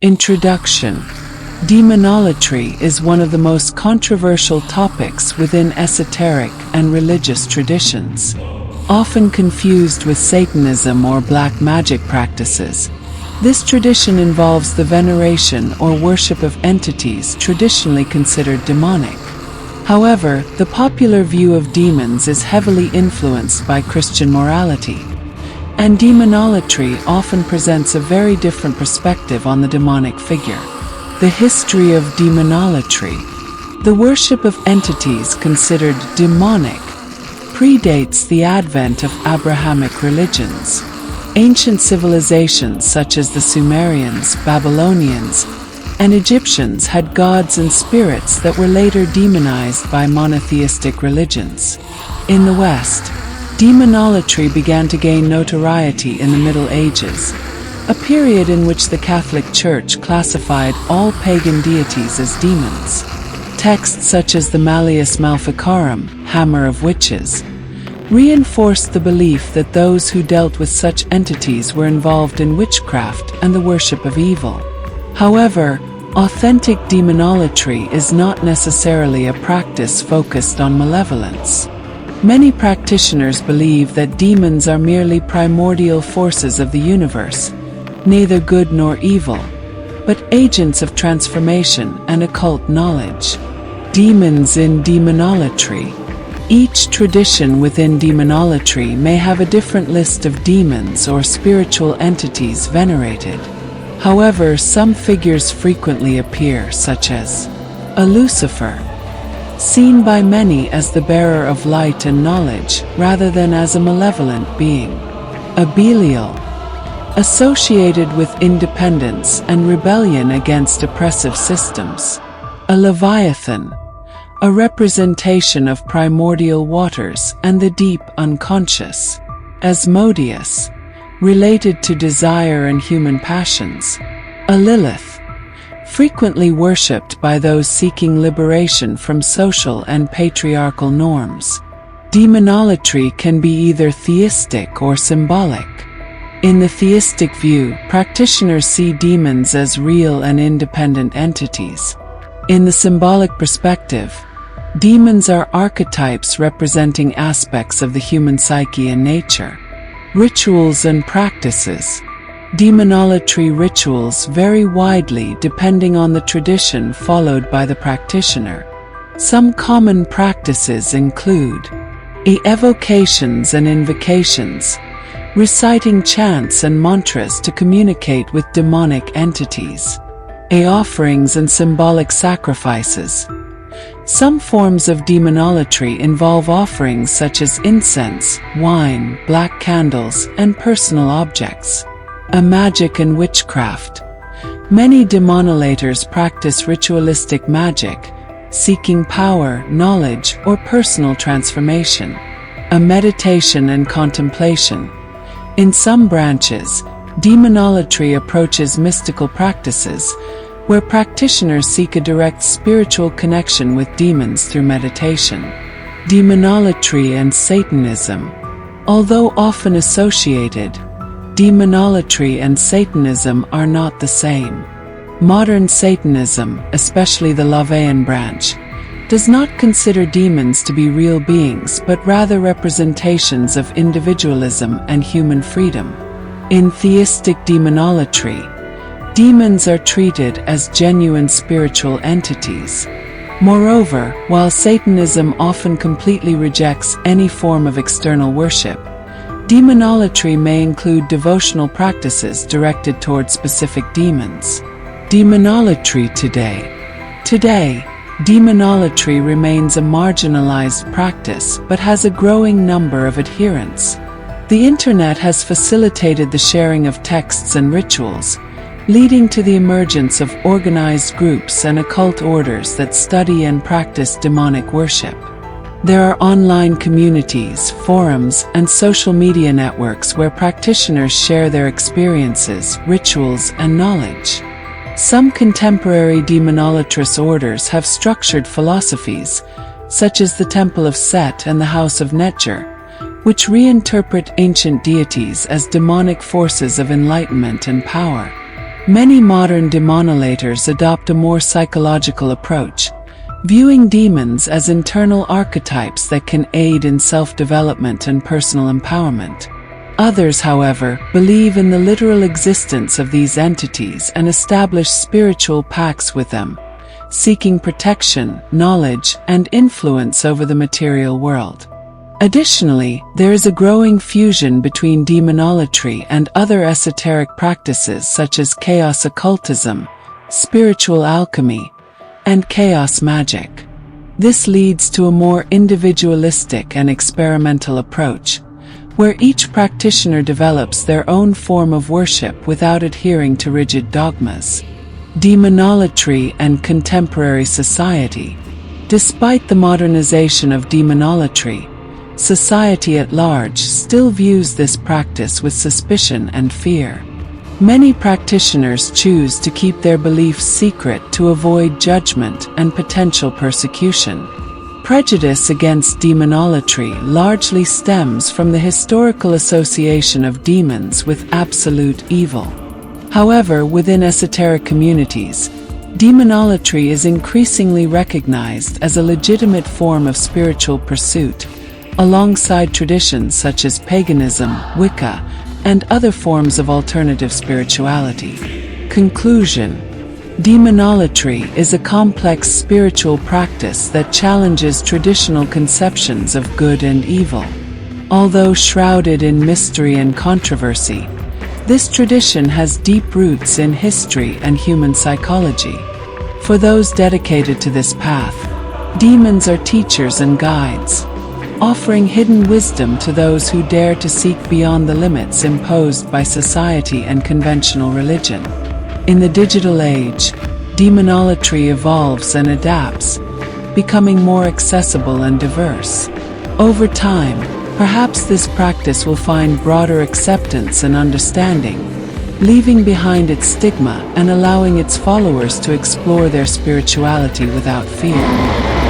Introduction. Demonolatry is one of the most controversial topics within esoteric and religious traditions. Often confused with Satanism or black magic practices, this tradition involves the veneration or worship of entities traditionally considered demonic. However, the popular view of demons is heavily influenced by Christian morality, and demonolatry often presents a very different perspective on the demonic figure. The history of demonolatry. The worship of entities considered demonic predates the advent of Abrahamic religions. Ancient civilizations such as the Sumerians, Babylonians, and Egyptians had gods and spirits that were later demonized by monotheistic religions. In the West, demonolatry began to gain notoriety in the Middle Ages, a period in which the Catholic Church classified all pagan deities as demons. Texts such as the Malleus Maleficarum, Hammer of Witches, reinforced the belief that those who dealt with such entities were involved in witchcraft and the worship of evil. However, authentic demonolatry is not necessarily a practice focused on malevolence. Many practitioners believe that demons are merely primordial forces of the universe, neither good nor evil, but agents of transformation and occult knowledge. Demons in demonolatry. Each tradition within demonolatry may have a different list of demons or spiritual entities venerated. However, some figures frequently appear, such as a Lucifer, seen by many as the bearer of light and knowledge rather than as a malevolent being. A Belial, associated with independence and rebellion against oppressive systems. A Leviathan, a representation of primordial waters and the deep unconscious. Asmodeus, related to desire and human passions. A Lilith, frequently worshipped by those seeking liberation from social and patriarchal norms. Demonolatry can be either theistic or symbolic. In the theistic view, practitioners see demons as real and independent entities. In the symbolic perspective, demons are archetypes representing aspects of the human psyche and nature. Rituals and practices. Demonolatry rituals vary widely depending on the tradition followed by the practitioner. Some common practices include evocations and invocations, reciting chants and mantras to communicate with demonic entities. Offerings and symbolic sacrifices. Some forms of demonolatry involve offerings such as incense, wine, black candles, and personal objects. Magic and witchcraft. Many demonolators practice ritualistic magic, seeking power, knowledge, or personal transformation. Meditation and contemplation. In some branches, demonolatry approaches mystical practices, where practitioners seek a direct spiritual connection with demons through meditation. Demonolatry and Satanism. Although often associated, demonolatry and Satanism are not the same. Modern Satanism, especially the Leviathan branch, does not consider demons to be real beings but rather representations of individualism and human freedom. In theistic demonolatry, demons are treated as genuine spiritual entities. Moreover, while Satanism often completely rejects any form of external worship, demonolatry may include devotional practices directed toward specific demons. Demonolatry today. Today, demonolatry remains a marginalized practice but has a growing number of adherents. The Internet has facilitated the sharing of texts and rituals, leading to the emergence of organized groups and occult orders that study and practice demonic worship. There are online communities, forums, and social media networks where practitioners share their experiences, rituals, and knowledge. Some contemporary demonolatrous orders have structured philosophies, such as the Temple of Set and the House of Netjer, which reinterpret ancient deities as demonic forces of enlightenment and power. Many modern demonolators adopt a more psychological approach, viewing demons as internal archetypes that can aid in self-development and personal empowerment. Others, however, believe in the literal existence of these entities and establish spiritual pacts with them, seeking protection, knowledge, and influence over the material world. Additionally, there is a growing fusion between demonolatry and other esoteric practices such as chaos occultism, spiritual alchemy, and chaos magic. This leads to a more individualistic and experimental approach, where each practitioner develops their own form of worship without adhering to rigid dogmas. Demonolatry and contemporary society. Despite the modernization of demonolatry, society at large still views this practice with suspicion and fear. Many practitioners choose to keep their beliefs secret to avoid judgment and potential persecution. Prejudice against demonolatry largely stems from the historical association of demons with absolute evil. However, within esoteric communities, demonolatry is increasingly recognized as a legitimate form of spiritual pursuit, alongside traditions such as paganism, Wicca, and other forms of alternative spirituality. Conclusion: demonolatry is a complex spiritual practice that challenges traditional conceptions of good and evil. Although shrouded in mystery and controversy, this tradition has deep roots in history and human psychology. For those dedicated to this path, demons are teachers and guides, offering hidden wisdom to those who dare to seek beyond the limits imposed by society and conventional religion. In the digital age, demonolatry evolves and adapts, becoming more accessible and diverse. Over time, perhaps this practice will find broader acceptance and understanding, leaving behind its stigma and allowing its followers to explore their spirituality without fear.